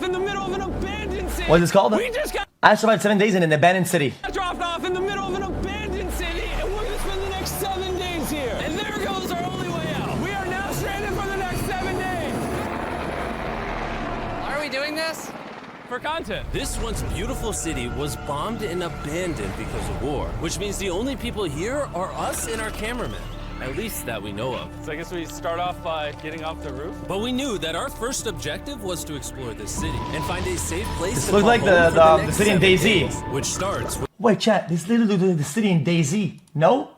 off in the middle of an abandoned city. What is this called? We just got I survived 7 days in an abandoned city. dropped off in the middle of an abandoned city, and we're gonna spend the next 7 days here. And there goes our only way out. We are now stranded for the next 7 days. Why are we doing this? For content. This once beautiful city was bombed and abandoned because of war, which means the only people here are us and our cameraman. At least that we know of. So I guess we start off by getting off the roof. But we knew that our first objective was to explore this city and find a safe place This to looks call like home for the next city in 7 DayZ. days, which starts Wait, chat. This literally the city in DayZ. No?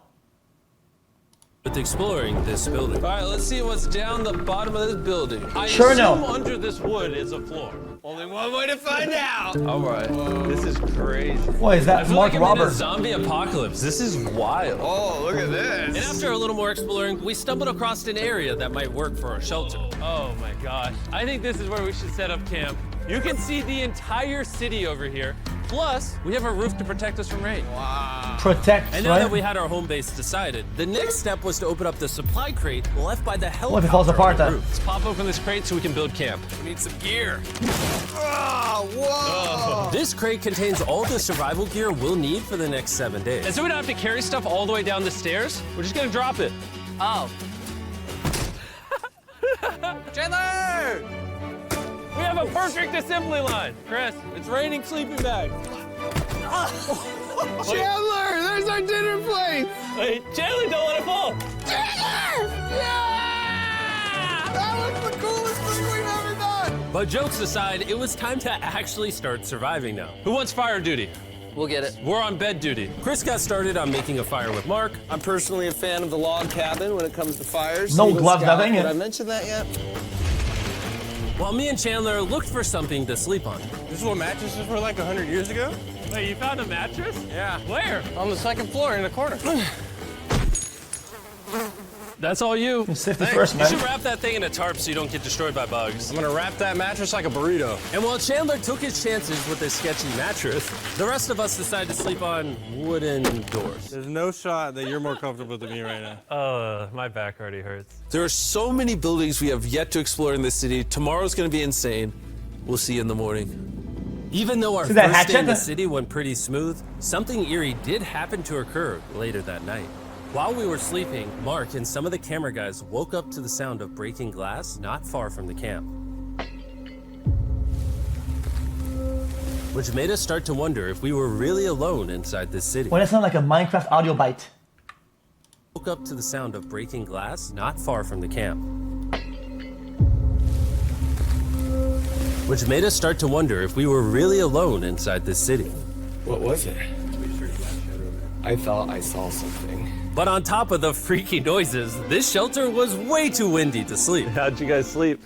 with exploring this building. All right, let's see what's down the bottom of this building. I Sure assume no. under this wood is a floor. Only one way to find out. All right, this is crazy. What is I that? feel Mark like I'm in a Robert. zombie apocalypse. This is wild. Oh, look at this. And after a little more exploring, we stumbled across an area that might work for our shelter. Oh my gosh. I think this is where we should set up camp. You can see the entire city over here. Plus, we have a roof to protect us from rain. Protect, And now right? that we had our home base decided, the next step was to open up the supply crate left by the helicopter. What if it falls apart on the then? roof. Let's pop open this crate so we can build camp. We need some gear. Oh, whoa. This crate contains all the survival gear we'll need for the next 7 days. And so we don't have to carry stuff all the way down the stairs. We're just gonna drop it. Oh. Chandler! We have a perfect assembly line. Chris, it's raining sleeping bags. Chandler, there's our dinner plate. Wait, Chandler, don't let it fall. Chandler! Yeah! That was the coolest thing we've ever done. But jokes aside, it was time to actually start surviving now. Who wants fire duty? We'll get it. We're on bed duty. Chris got started on making a fire with Mark. I'm personally a fan of the log cabin when it comes to fires. No Eagle gloves, Scout. nothing. Did I mention that yet? While me and Chandler looked for something to sleep on. This is what mattresses were like 100 years ago? Wait, you found a mattress? Yeah. Where? On the second floor in the corner. That's all you. Safety first, You man. should wrap that thing in a tarp so you don't get destroyed by bugs. I'm gonna wrap that mattress like a burrito. And while Chandler took his chances with his sketchy mattress, the rest of us decided to sleep on wooden doors. There's no shot that you're more comfortable than me right now. My back already hurts. There are so many buildings we have yet to explore in this city. Tomorrow's gonna be insane. We'll see you in the morning. Even though our See that first day in the hatchet? city went pretty smooth, something eerie did happen to occur later that night. While we were sleeping, Mark and some of the camera guys woke up to the sound of breaking glass not far from the camp. Which made us start to wonder if we were really alone inside this city. Why does it sound like a Minecraft audio bite? Woke up to the sound of breaking glass not far from the camp. Which made us start to wonder if we were really alone inside this city. What was it? I thought I saw something. But on top of the freaky noises, this shelter was way too windy to sleep. How'd you guys sleep?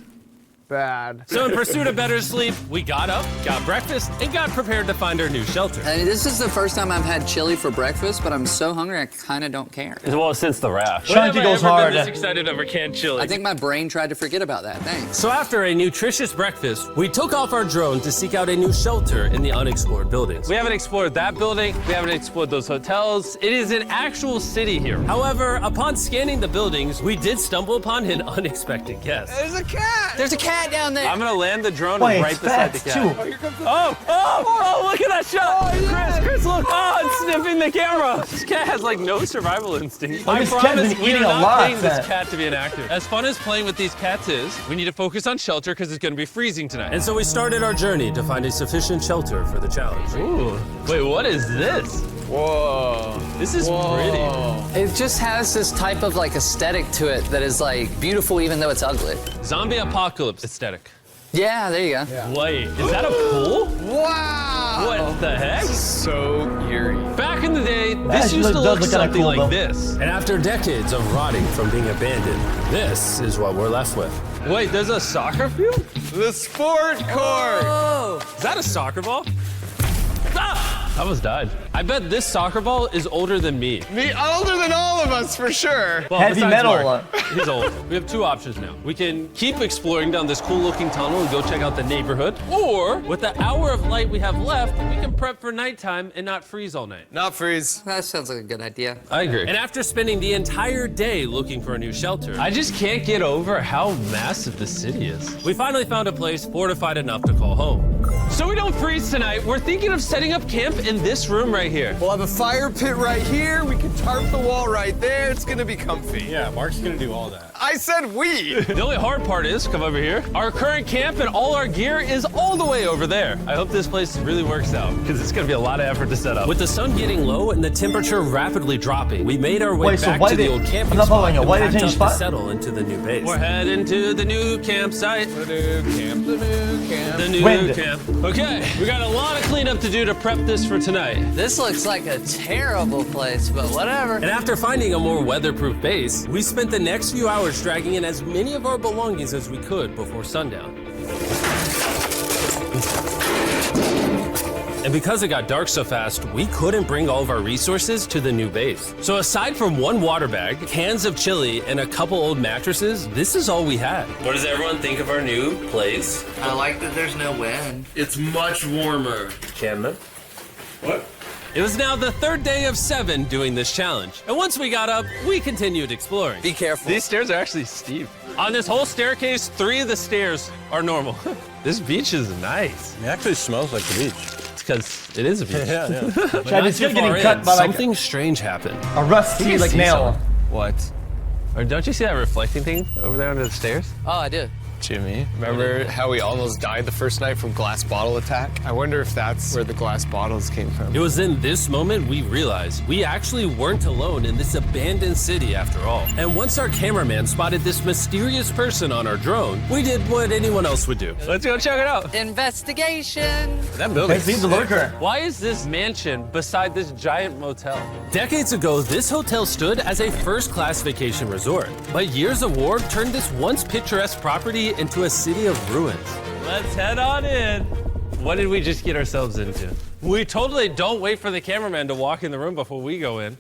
Bad. So in pursuit of better sleep, we got up, got breakfast, and got prepared to find our new shelter. I mean, this is the first time I've had chili for breakfast, but I'm so hungry I kind of don't care. Well, since the raft. Shanti goes hard. Been this excited over canned chili. I think my brain tried to forget about that. Thanks. So after a nutritious breakfast, we took off our drone to seek out a new shelter in the unexplored buildings. We haven't explored that building. We haven't explored those hotels. It is an actual city here. However, upon scanning the buildings, we did stumble upon an unexpected guest. There's a cat. There's a cat down there. I'm gonna land the drone Wait, right it's beside the fast, cat. too. Oh, look at that shot. Chris, look. Oh, it's sniffing the camera. This cat has like no survival instinct. I this cat's promise been we are eating a not lot, paying this Seth. cat to be an actor. As fun as playing with these cats is, we need to focus on shelter because it's gonna be freezing tonight. And so we started our journey to find a sufficient shelter for the challenge. Ooh. Wait, what is this? Whoa. This is pretty. It just has this type of like aesthetic to it that is like beautiful even though it's ugly. Zombie apocalypse aesthetic. Yeah, there you go. Wait, is that a pool? Wow. What the heck? So eerie. Back in the day, That this actually used to does look look kinda something cool, like though. this. And after decades of rotting from being abandoned, this is what we're left with. Wait, there's a soccer field? The sport court. Oh, Is that a soccer ball? Ah! I almost died. I bet this soccer ball is older than me. Me older than all of us, for sure. Well, Heavy besides metal. Mark, he's old. We have two options now. We can keep exploring down this cool looking tunnel and go check out the neighborhood. Or, with the hour of light we have left, we can prep for nighttime and not freeze all night. Not freeze. That sounds like a good idea. I agree. And after spending the entire day looking for a new shelter, I just can't get over how massive this city is. We finally found a place fortified enough to call home. So we don't freeze tonight, we're thinking of setting up camp in this room right here. We'll have a fire pit right here. We can tarp the wall right there. It's gonna be comfy. Yeah, Mark's gonna do all that. I said we. The only hard part is, come over here, our current camp and all our gear is all the way over there. I hope this place really works out, because it's gonna be a lot of effort to set up. With the sun getting low and the temperature rapidly dropping, we made our way Wait, so back why to the did- old camping I'm not spot following you. and Why did they packed change up to spot? settle into the new base. We're heading to the new campsite. The new camp. The new camp. The new Wind. camp. Okay, we got a lot of cleanup to do to prep this for tonight. This looks like a terrible place, but whatever. And after finding a more weatherproof base, we spent the next few hours dragging in as many of our belongings as we could before sundown. And because it got dark so fast, we couldn't bring all of our resources to the new base. So aside from one water bag, cans of chili, and a couple old mattresses, this is all we had. What does everyone think of our new place? I like that there's no wind. It's much warmer. Cameron? What? It was now the third day of 7 doing this challenge. And once we got up, we continued exploring. Be careful. These stairs are actually steep. On this whole staircase, 3 of the stairs are normal. This beach is nice. It actually smells like the beach. It's because it is a beach. Yeah. Chad, it's still getting cut by like Something strange happened. a rusty like see nail. something. What? Or don't you see that reflecting thing over there under the stairs? Oh, I did. Jimmy, remember how we almost died the first night from glass bottle attack? I wonder if that's where the glass bottles came from. It was in this moment we realized we actually weren't alone in this abandoned city after all. And once our cameraman spotted this mysterious person on our drone, we did what anyone else would do. Let's go check it out. Investigation. That building. It seems a lurker. Why is this mansion beside this giant motel? Decades ago, this hotel stood as a first-class vacation resort. But years of war turned this once picturesque property into a city of ruins. Let's head on in. What did we just get ourselves into? We totally don't wait for the cameraman to walk in the room before we go in.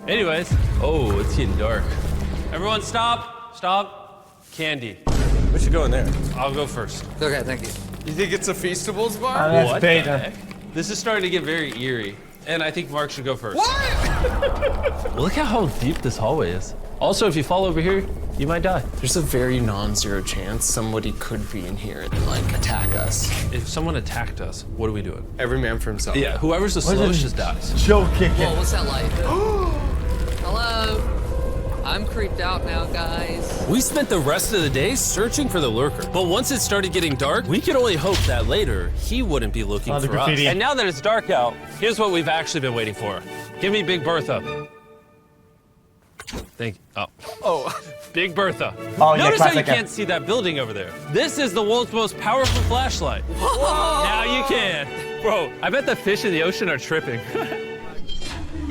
Anyways, oh, it's getting dark. Everyone stop, stop. Candy. We should go in there. I'll go first. Okay, thank you. You think it's a Feastables bar? That's What bait. the heck? This is starting to get very eerie. And I think Mark should go first. What? Look at how deep this hallway is. Also, if you fall over here, you might die. There's a very non-zero chance somebody could be in here and like attack us. If someone attacked us, what are we doing? Every man for himself. Yeah, whoever's the What is slowest it? just dies. Joe kicking. Whoa, what's that light? Hello. I'm creeped out now, guys. We spent the rest of the day searching for the lurker. But once it started getting dark, we could only hope that later he wouldn't be looking Oh, the for us. graffiti. And now that it's dark out, here's what we've actually been waiting for. Give me Big Bertha. Thank you. Oh. Big Bertha. Oh, yeah, Notice how you classic. can't see that building over there. This is the world's most powerful flashlight. Now you can. Bro, I bet the fish in the ocean are tripping.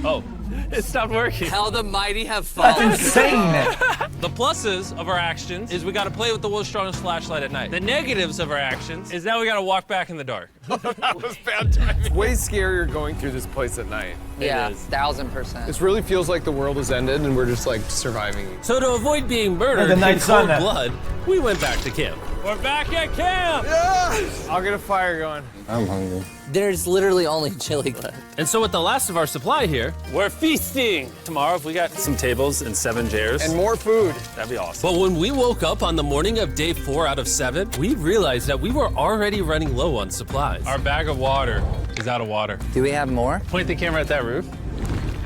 Oh, it stopped working. How the mighty have That's fallen. insane. The pluses of our actions is we gotta play with the world's strongest flashlight at night. The negatives of our actions is now we gotta walk back in the dark. That was bad timing. Way scarier going through this place at night. Yeah, is. 1000%. This really feels like the world has ended and we're just like surviving. So to avoid being murdered the night in sun cold now. blood, we went back to camp. We're back at camp! I'll get a fire going. I'm hungry. There's literally only chili left. And so with the last of our supply here, we're feasting. Tomorrow, if we got some tables and 7 chairs, And more food. that'd be awesome. But when we woke up on the morning of day 4 out of 7, we realized that we were already running low on supplies. Our bag of water is out of water. Do we have more? Point the camera at that roof.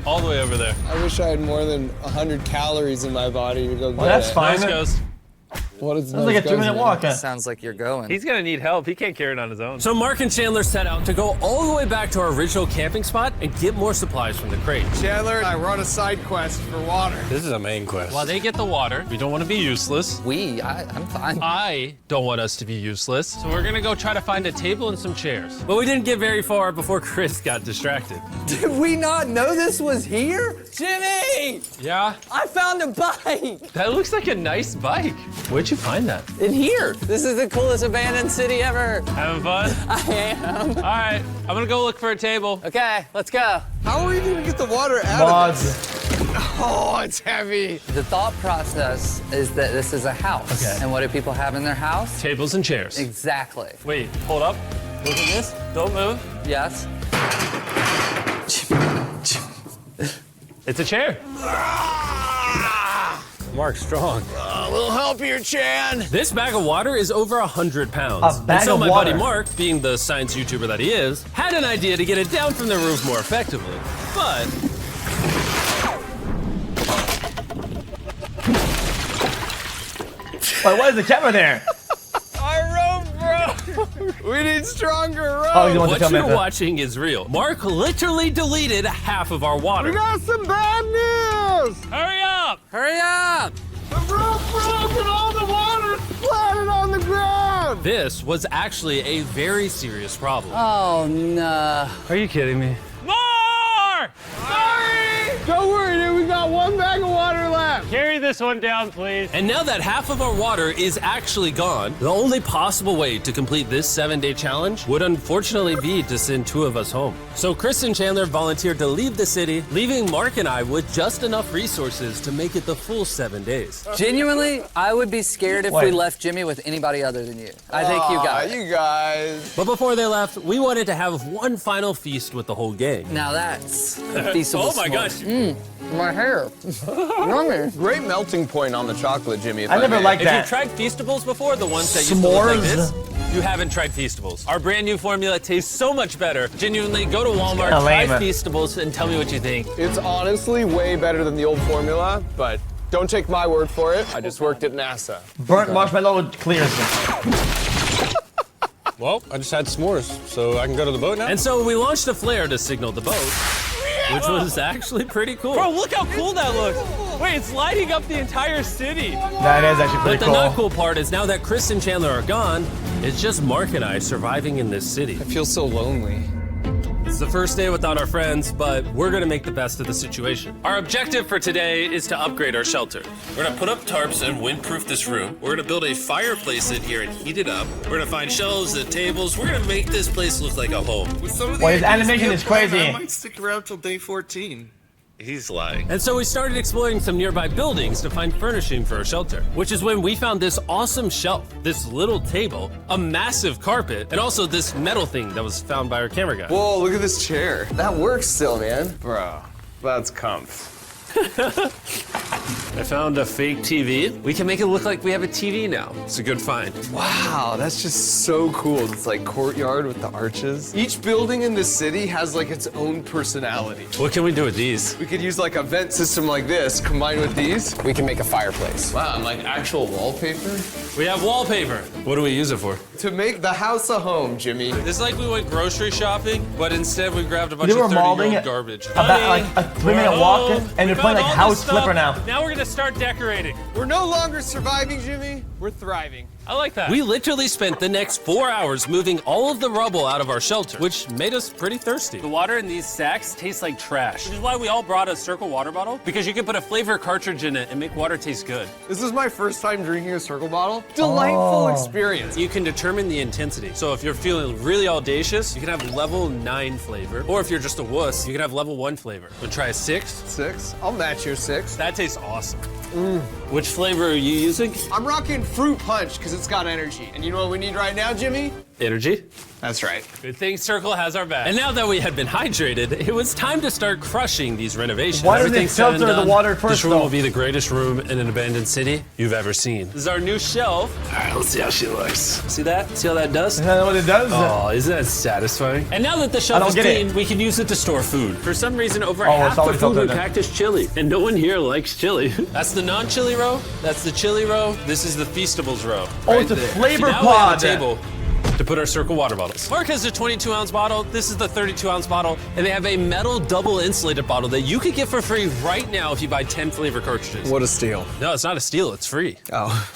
All the way over there. I wish I had more than 100 calories in my body to go get Well, that's it. fine. Nice Ghost. What is That's like a 2-minute walk. Sounds like you're going. He's gonna need help. He can't carry it on his own. So Mark and Chandler set out to go all the way back to our original camping spot and get more supplies from the crate. Chandler and I were on a side quest for water. This is a main quest. While they get the water, we don't want to be useless. I'm fine. I don't want us to be useless. So we're gonna go try to find a table and some chairs. But we didn't get very far before Chris got distracted. Did we not know this was here? Jimmy! Yeah? I found a bike! That looks like a nice bike. Where'd you you find that? In here. This is the coolest abandoned city ever. Having fun? I am. All right, I'm gonna go look for a table. Okay, let's go. How are we gonna get the water out of this? Mods. Oh, it's heavy. The thought process is that this is a house. Okay. And what do people have in their house? Tables and chairs. Exactly. Wait, hold up. Look at this. Don't move. Yes. It's a chair. Mark, strong. A little help here, Chan. This bag of water is over 100 pounds. A bag and so of my water. buddy Mark, being the science YouTuber that he is, had an idea to get it down from the roof more effectively. But Wait, why is the camera there? Our rope broke. We need stronger rope. Oh, you want to what tell me you're that? watching is real. Mark literally deleted half of our water. got some bad news. Hurry up! Hurry up! The rope broke and all the water splattered on the ground. This was actually a very serious problem. Oh, no. Are you kidding me? More! Sorry. Don't worry, dude. We got one bag of water left. Carry this one down, please. And now that half of our water is actually gone, the only possible way to complete this 7-day challenge would unfortunately be to send 2 of us home. So Chris and Chandler volunteered to leave the city, leaving Mark and I with just enough resources to make it the full 7 days. Genuinely, I would be scared if we Wait. left Jimmy with anybody other than you. I think you got it. You guys. But before they left, we wanted to have one final feast with the whole gang. Now that's a feasible Oh my gosh. My hair. Yummy. Great melting point on the chocolate, Jimmy. if I never may. liked If that. you've tried Feastables before, the ones that used to look like S'mores. this, you haven't tried Feastables. Our brand new formula tastes so much better. Genuinely, go to Walmart, kinda try lame. Feastables, and tell me what you think. It's honestly way better than the old formula, but don't take my word for it. I just worked at NASA. Burnt marshmallow clears it. Well, I just had s'mores, so I can go to the boat now? And so we launched a flare to signal the boat, which was actually pretty cool. Bro, look how cool that looks. Wait, it's lighting up the entire city. That is actually But pretty the cool. not cool part is now that Chris and Chandler are gone, it's just Mark and I surviving in this city. I feel so lonely. It's the first day without our friends, but we're gonna make the best of the situation. Our objective for today is to upgrade our shelter. We're gonna put up tarps and windproof this room. We're gonna build a fireplace in here and heat it up. We're gonna find shelves and tables. We're gonna make this place look like a home. With some of the Wait, his ideas animation we is have planned, crazy. I might stick around till day 14. He's lying. And so we started exploring some nearby buildings to find furnishing for our shelter, which is when we found this awesome shelf, this little table, a massive carpet, and also this metal thing that was found by our camera guy. Whoa, look at this chair. That works still, man. Bro, that's comf. I found a fake TV. We can make it look like we have a TV now. It's a good find. Wow, that's just so cool. It's like courtyard with the arches. Each building in this city has like its own personality. What can we do with these? We could use like a vent system like this combined with these. We can make a fireplace. Wow, and like actual wallpaper? We have wallpaper. What do we use it for? To make the house a home, Jimmy. It's like we went grocery shopping, but instead we grabbed a bunch They were of mauling 30-year-old it garbage. about like a 3-minute walk, and they're playing like House Flipper now. Now we're gonna start decorating. We're no longer surviving, Jimmy. We're thriving. I like that. We literally spent the next 4 hours moving all of the rubble out of our shelter, which made us pretty thirsty. The water in these sacks tastes like trash, which is why we all brought a Circle water bottle, because you can put a flavor cartridge in it and make water taste good. This is my first time drinking a Circle bottle. Delightful experience. You can determine the intensity. So if you're feeling really audacious, you can have level 9 flavor. Or if you're just a wuss, you can have level 1 flavor. But try a 6. 6? I'll match your 6. That tastes awesome. Which flavor are you using? I'm rocking Fruit Punch because it's got energy. And you know what we need right now, Jimmy? Energy. That's right. Good thing Circle has our back. And now that we had been hydrated, it was time to start crushing these renovations. Why doesn't it Everything's said and filter the done. water first, This room though? will be the greatest room in an abandoned city you've ever seen. This is our new shelf. All right, let's see how she looks. See that? See how that does? Isn't that what it does? Oh, isn't that satisfying? And now that the shelf don't is get it. clean, we can use it to store food. For some reason, over Oh, half it's the always food we filtered then. packed is chili. And no one here likes chili. That's the non-chili row. That's the chili row. This is the Feastables row. Oh, it's a there. flavor See, now we have pod. a table to put our Circle water bottles. Mark has a 22-ounce bottle. This is the 32-ounce bottle. And they have a metal double insulated bottle that you could get for free right now if you buy 10 flavor cartridges. What a steal. No, it's not a steal. It's free. Oh.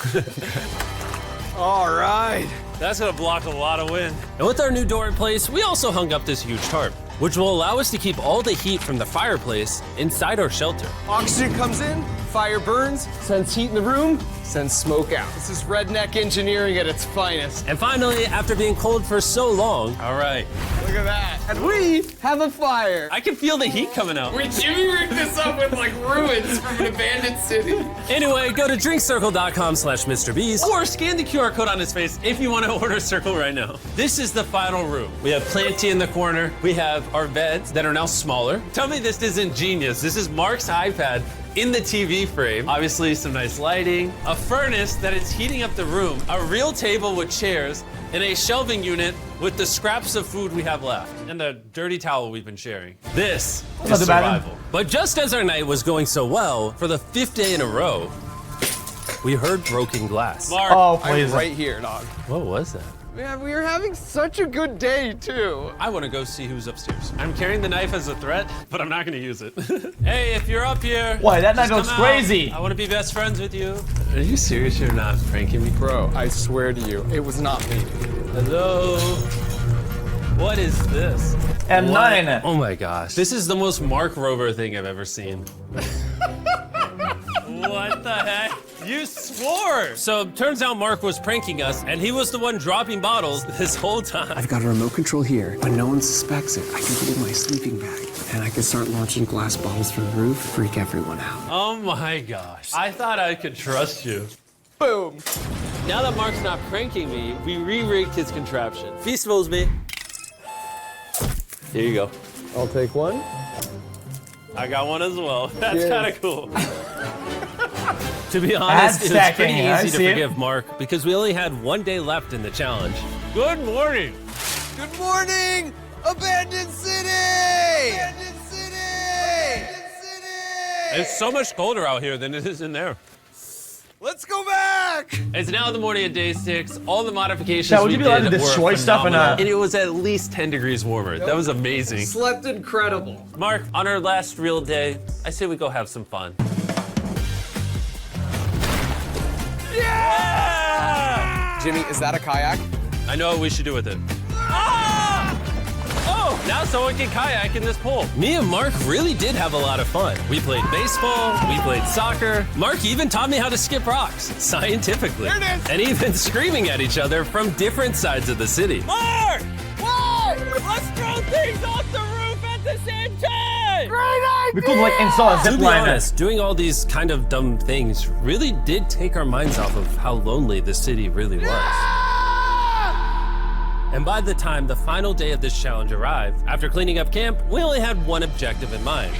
All right. That's gonna block a lot of wind. And with our new door in place, we also hung up this huge tarp, which will allow us to keep all the heat from the fireplace inside our shelter. Oxygen comes in, Fire burns, sends heat in the room, sends smoke out. This is redneck engineering at its finest. And finally, after being cold for so long, all right. Look at that. And we have a fire. I can feel the heat coming out. Wait, Jimmy rigged this up with like ruins from an abandoned city. Anyway, go to drinkcircle.com/MrBeast or scan the QR code on his face if you want to order Circle right now. This is the final room. We have Planty in the corner. We have our beds that are now smaller. Tell me this isn't genius. This is Mark's iPad in the TV frame. Obviously some nice lighting, a furnace that is heating up the room, a real table with chairs, and a shelving unit with the scraps of food we have left, and a dirty towel we've been sharing. This is survival. But just as our night was going so well, for the 5th day in a row, we heard broken glass. Mark, Oh, please. I'm right here, dog. What was that? Man, we were having such a good day, too. I want to go see who's upstairs. I'm carrying the knife as a threat, but I'm not going to use it. Hey, if you're up here, Why, that night just goes come out. crazy. I want to be best friends with you. Are you serious? You're not pranking me? Bro, I swear to you, it was not me. Hello? What is this? M9. What? Oh my gosh. This is the most Mark Rover thing I've ever seen. What the heck? You swore! So turns out Mark was pranking us, and he was the one dropping bottles this whole time. I've got a remote control here, but no one suspects it. I can put it in my sleeping bag, and I can start launching glass bottles from the roof, freak everyone out. Oh my gosh. I thought I could trust you. Boom. Now that Mark's not pranking me, we re-rigged his contraption. Feast knows me. Here you go. I'll take one. I got one as well. That's Cheers. kind of cool. To be honest, it was stacking, pretty I easy to see it. forgive Mark because we only had 1 day left in the challenge. Good morning. Good morning, abandoned city! Abandoned city! Abandoned city! It's so much colder out here than it is in there. Let's go back! It's now the morning of day 6. All the modifications Chad, would we you be allowed did to were destroy stuff and, phenomenal. And it was at least 10 degrees warmer. That was amazing. Slept incredible. Mark, on our last real day, I say we go have some fun. Yeah! Jimmy, is that a kayak? I know what we should do with it. Ah! Oh, now someone can kayak in this pool. Me and Mark really did have a lot of fun. We played baseball, we played soccer. Mark even taught me how to skip rocks, scientifically. There it is. And even screaming at each other from different sides of the city. Mark! What? Let's throw things off the roof at the same time! We could like install a To zip be line. honest, doing all these kind of dumb things really did take our minds off of how lonely the city really was. And by the time the final day of this challenge arrived, after cleaning up camp, we only had one objective in mind.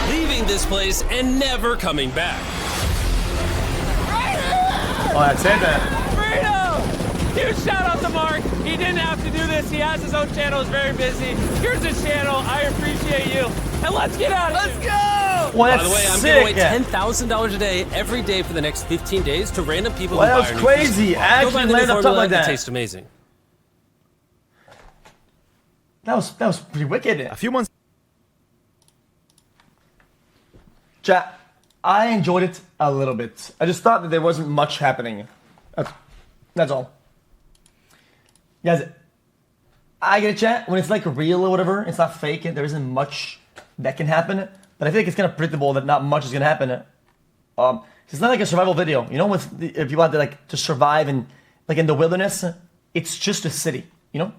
Leaving this place and never coming back. Oh, that's it then. Freedom! Huge shout out to Mark. He didn't have to do this. He has his own channel. He's very busy. Here's his channel. I appreciate you. And let's get out of here. Let's go! Well, By that's the way, I'm sick. giving away $10,000 a day every day for the next 15 days to random people Well, who that buy was our new crazy. Feast. Go buy Actually the new landed up top formula. like that. It tastes amazing. That was pretty wicked. A few months. Chat, I enjoyed it a little bit. I just thought that there wasn't much happening. That's all. Guys, I get it, chat. When it's like real or whatever, it's not fake. There isn't much that can happen. But I feel like it's kind of predictable that not much is gonna happen. It's not like a survival video. You know, if people have to like to survive in like in the wilderness, it's just a city. You know.